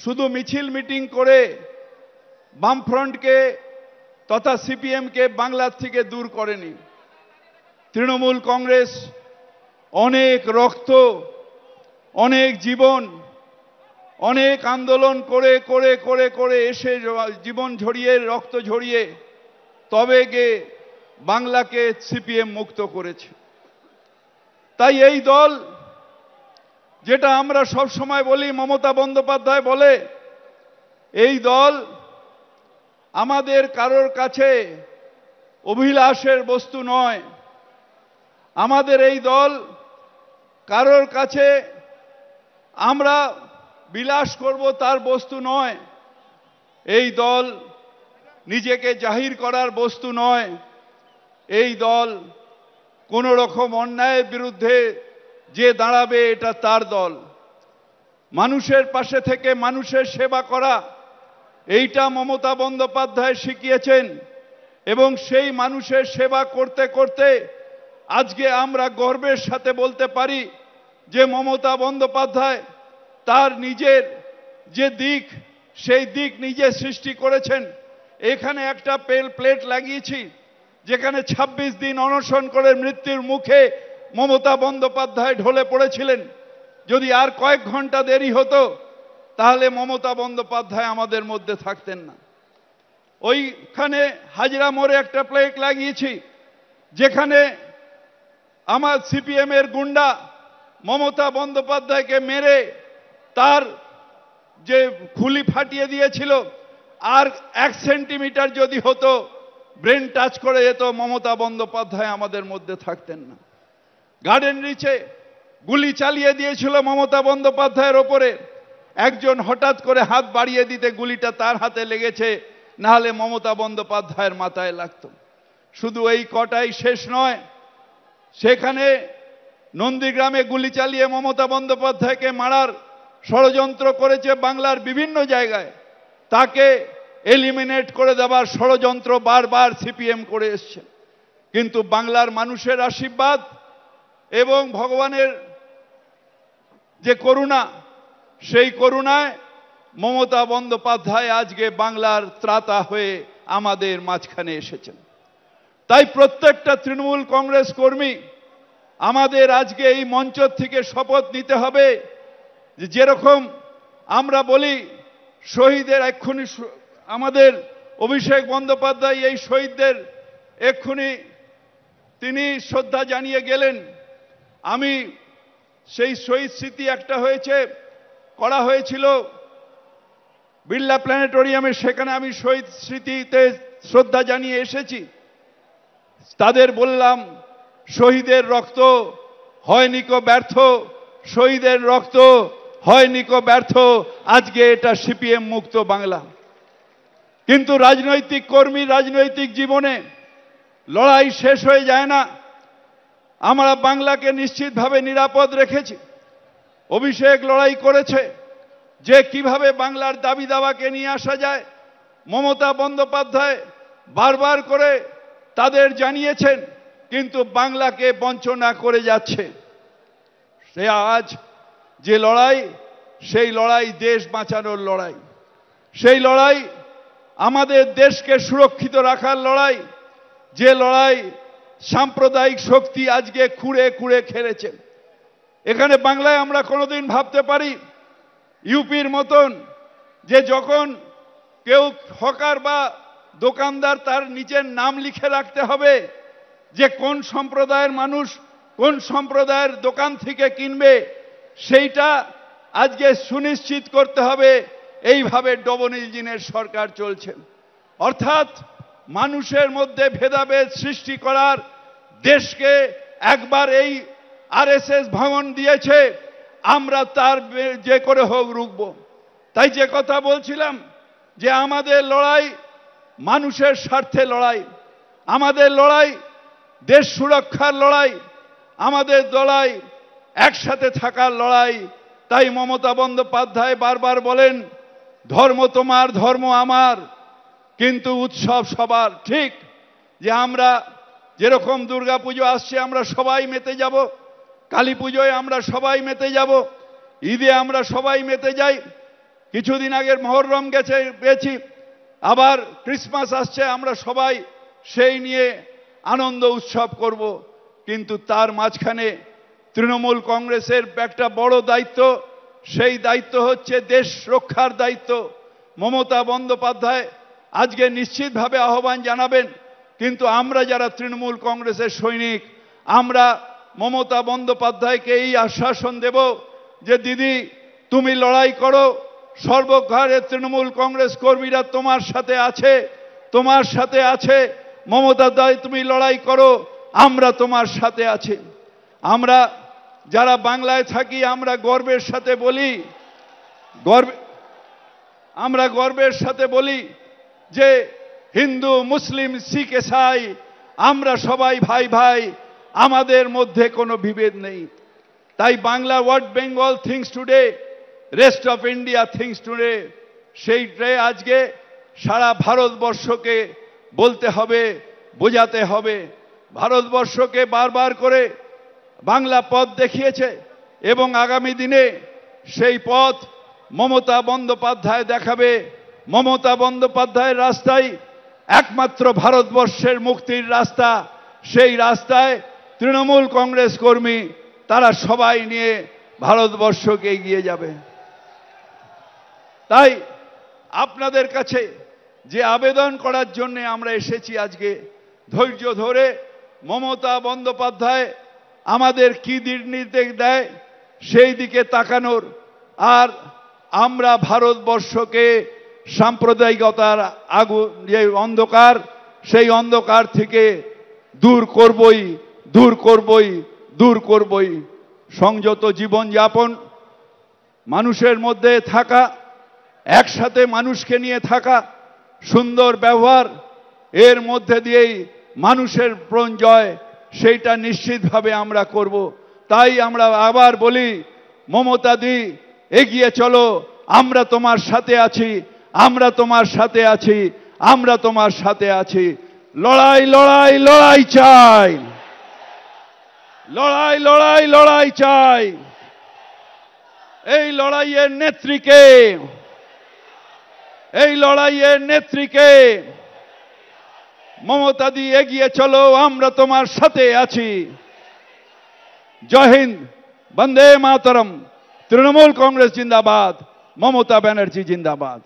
শুধু মিছিল মিটিং করে বামফ্রন্টকে তথা সিপিএমকে বাংলার থেকে দূর করেনি। তৃণমূল কংগ্রেস অনেক রক্ত, অনেক জীবন, অনেক আন্দোলন করে করে করে করে এসে জীবন ঝরিয়ে রক্ত ঝরিয়ে তবে গিয়ে বাংলাকে সিপিএম মুক্ত করেছে। তাই এই দল, যেটা আমরা সব সময় বলি, মমতা বন্দ্যোপাধ্যায় বলে, এই দল আমাদের কারোর কাছে অভিলাষের বস্তু নয়। আমাদের এই দল কারোর কাছে আমরা বিলাস করব তার বস্তু নয়। এই দল নিজেকে জাহির করার বস্তু নয়। এই দল কোন রকম অন্যায়ের বিরুদ্ধে যে দাঁড়াবে এটা তার দল। মানুষের পাশে থেকে মানুষের সেবা করা, এইটা মমতা বন্দ্যোপাধ্যায় শিখিয়েছেন এবং সেই মানুষের সেবা করতে করতে আজকে আমরা গর্বের সাথে বলতে পারি যে মমতা বন্দ্যোপাধ্যায় তার নিজের যে দিক, সেই দিক নিজে সৃষ্টি করেছেন। এখানে একটা প্লেট লাগিয়েছি যেখানে ২৬ দিন অনশন করে মৃত্যুর মুখে মমতা বন্দ্যোপাধ্যায় ঢলে পড়েছিলেন। যদি আর কয়েক ঘন্টা দেরি হতো তাহলে মমতা বন্দ্যোপাধ্যায় আমাদের মধ্যে থাকতেন না। ওইখানে হাজরা মোড়ে একটা প্লেট লাগিয়েছি যেখানে আমার সিপিএম এর গুন্ডা মমতা বন্দ্যোপাধ্যায়কে মেরে তার যে খুলি ফাটিয়ে দিয়েছিল, আর 1 সেন্টিমিটার যদি হতো ব্রেন টাচ করে যেত, মমতা বন্দ্যোপাধ্যায় আমাদের মধ্যে থাকতেন না। গার্ডেন রিচে গুলি চালিয়ে দিয়েছিল মমতা বন্দ্যোপাধ্যায়ের ওপরে, একজন হঠাৎ করে হাত বাড়িয়ে দিতে গুলিটা তার হাতে লেগেছে, না হলে মমতা বন্দ্যোপাধ্যায়ের মাথায় লাগতো। শুধু এই কটাই শেষ নয়, সেখানে নন্দীগ্রামে গুলি চালিয়ে মমতা বন্দ্যোপাধ্যায়কে মারার ষড়যন্ত্র করেছে বাংলার বিভিন্ন জায়গায়। তাকে এলিমিনেট করে দেওয়ার ষড়যন্ত্র বারবার সিপিএম করে এসছে। কিন্তু বাংলার মানুষের আশীর্বাদ এবং ভগবানের যে করুণা, সেই করুণায় মমতা বন্দ্যোপাধ্যায় আজকে বাংলার ত্রাতা হয়ে আমাদের মাঝখানে এসেছেন। তাই প্রত্যেকটা তৃণমূল কংগ্রেস কর্মী আমাদের আজকে এই মঞ্চ থেকে শপথ নিতে হবে যে যেরকম আমরা বলি শহীদের, এক্ষুনি আমাদের অভিষেক বন্দ্যোপাধ্যায় এই শহীদদের এক্ষুনি তিনি শ্রদ্ধা জানিয়ে গেলেন। আমি সেই শহীদ স্মৃতি একটা করা হয়েছিল বিড়লা প্ল্যানেটোরিয়ামে, সেখানে আমি শহীদ স্মৃতিতে শ্রদ্ধা জানিয়ে এসেছি। তাদের বললাম, শহীদের রক্ত হয়নি কো ব্যর্থ, শহীদের রক্ত হয়নি কো ব্যর্থ, আজকে এটা সিপিএম মুক্ত বাংলা। কিন্তু রাজনৈতিক কর্মী, রাজনৈতিক জীবনে লড়াই শেষ হয়ে যায় না। আমরা বাংলাকে নিশ্চিতভাবে নিরাপদ রেখেছি। অভিষেক লড়াই করেছে যে কিভাবে বাংলার দাবি দাওয়াকে নিয়ে আসা যায়। মমতা বন্দ্যোপাধ্যায় বারবার করে তাদের জানিয়েছেন, কিন্তু বাংলাকে বঞ্চনা করে যাচ্ছে। সে আজ যে লড়াই, সেই লড়াই দেশ বাঁচানোর লড়াই, সেই লড়াই আমাদের দেশকে সুরক্ষিত রাখার লড়াই, যে লড়াই সাম্প্রদায়িক শক্তি আজকে খুঁড়ে খুঁড়ে খেলেছে। এখানে বাংলায় আমরা কোনোদিন ভাবতে পারি ইউপির মতন যে যখন কেউ হকার বা দোকানদার তার নিজের নাম লিখে রাখতে হবে যে কোন সম্প্রদায়ের মানুষ কোন সম্প্রদায়ের দোকান থেকে কিনবে, সেইটা আজকে সুনিশ্চিত করতে হবে। এইভাবে ডবল ইঞ্জিনের সরকার চলছে। অর্থাৎ মানুষের মধ্যে ভেদাভেদ সৃষ্টি করার দেশকে একবার এই আরএসএস ভাঙন দিয়েছে, আমরা তার যে করে হোক রুখব। তাই যে কথা বলছিলাম যে আমাদের লড়াই মানুষের স্বার্থে লড়াই, আমাদের লড়াই দেশ সুরক্ষার লড়াই, আমাদের লড়াই একসাথে থাকার লড়াই। তাই মমতা বন্দ্যোপাধ্যায় বারবার বলেন, ধর্ম তোমার, ধর্ম আমার, কিন্তু উৎসব সবার। ঠিক যে আমরা যেরকম দুর্গাপুজো আসছে আমরা সবাই মেতে যাব, কালী পুজোয় আমরা সবাই মেতে যাব, ঈদে আমরা সবাই মেতে যাই, কিছুদিন আগের মহররম গেছি, আবার ক্রিসমাস আসছে, আমরা সবাই সেই নিয়ে আনন্দ উৎসব করব। কিন্তু তার মাঝখানে তৃণমূল কংগ্রেসের একটা বড় দায়িত্ব, সেই দায়িত্ব হচ্ছে দেশ রক্ষার দায়িত্ব। মমতা বন্দ্যোপাধ্যায় আজকে নিশ্চিতভাবে আহ্বান জানাবেন, কিন্তু আমরা যারা তৃণমূল কংগ্রেসের সৈনিক, আমরা মমতা বন্দ্যোপাধ্যায়কে এই আশ্বাসন দেব যে দিদি তুমি লড়াই করো, সর্বঘরে তৃণমূল কংগ্রেস কর্মীরা তোমার সাথে আছে, তোমার সাথে আছে। মমতা দায় তুমি লড়াই করো, আমরা তোমার সাথে আছি। আমরা যারা বাংলায় থাকি আমরা গর্বের সাথে বলি যে হিন্দু, মুসলিম, শিখ, ইসাই আমরা সবাই ভাই ভাই, আমাদের মধ্যে কোনো বিভেদ নেই। তাই Bangla what Bengal things today, rest of India things today, সেইটাই আজকে সারা ভারতবর্ষকে বলতে হবে, বোঝাতে হবে। ভারতবর্ষকে বারবার করে বাংলা পথ দেখিয়েছে এবং আগামী দিনে সেই পথ মমতা বন্দ্যোপাধ্যায় দেখাবে। মমতা বন্দ্যোপাধ্যায়ের রাস্তাই একমাত্র ভারতবর্ষের মুক্তির রাস্তা। সেই রাস্তায় তৃণমূল কংগ্রেস কর্মী তারা সবাই নিয়ে ভারতবর্ষকে এগিয়ে যাবে। তাই আপনাদের কাছে যে আবেদন করার জন্য আমরা এসেছি আজকে, ধৈর্য ধরে মমতা বন্দ্যোপাধ্যায় আমাদের কি নির্দেশ দেয় সেই দিকে তাকানোর, আর আমরা ভারতবর্ষকে সাম্প্রদায়িকতার যে অন্ধকার, সেই অন্ধকার থেকে দূর করবই। সংযত জীবনযাপন, মানুষের মধ্যে থাকা, একসাথে মানুষকে নিয়ে থাকা, সুন্দর ব্যবহার, এর মধ্যে দিয়েই মানুষের প্রাণ জয়, সেইটা নিশ্চিতভাবে আমরা করব। তাই আমরা আবার বলি, মমতা দি এগিয়ে চলো, আমরা তোমার সাথে আছি, আমরা তোমার সাথে আছি, আমরা তোমার সাথে আছি। লড়াই লড়াই লড়াই চাই, লড়াই লড়াই লড়াই চাই। এই লড়াইয়ের নেত্রীকে, এই লড়াইয়ের নেত্রীকে মমতা দি এগিয়ে চলো, আমরা তোমার সাথে আছি। জয় হিন্দ, বন্দে মাতরম। তৃণমূল কংগ্রেস জিন্দাবাদ, মমতা ব্যানার্জি জিন্দাবাদ।